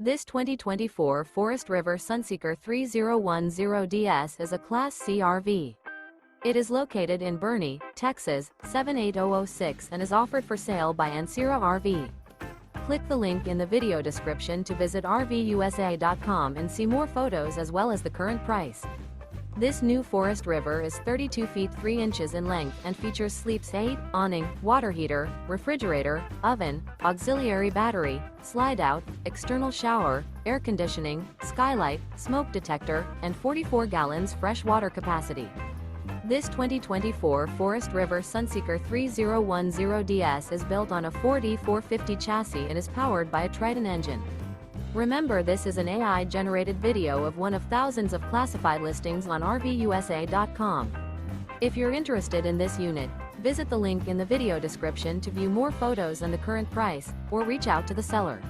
This 2024 Forest River Sunseeker 3010DS is a Class C RV. It is located in Boerne, Texas, 78006 and is offered for sale by Ancira RV. Click the link in the video description to visit RVUSA.com and see more photos as well as the current price. This new Forest River is 32 feet 3 inches in length and features sleeps 8, awning, water heater, refrigerator, oven, auxiliary battery, slide-out, external shower, air conditioning, skylight, smoke detector, and 44 gallons fresh water capacity. This 2024 Forest River Sunseeker 3010DS is built on a Ford E450 chassis and is powered by a Triton engine. Remember, this is an AI-generated video of one of thousands of classified listings on RVUSA.com. If you're interested in this unit, visit the link in the video description to view more photos and the current price, or reach out to the seller.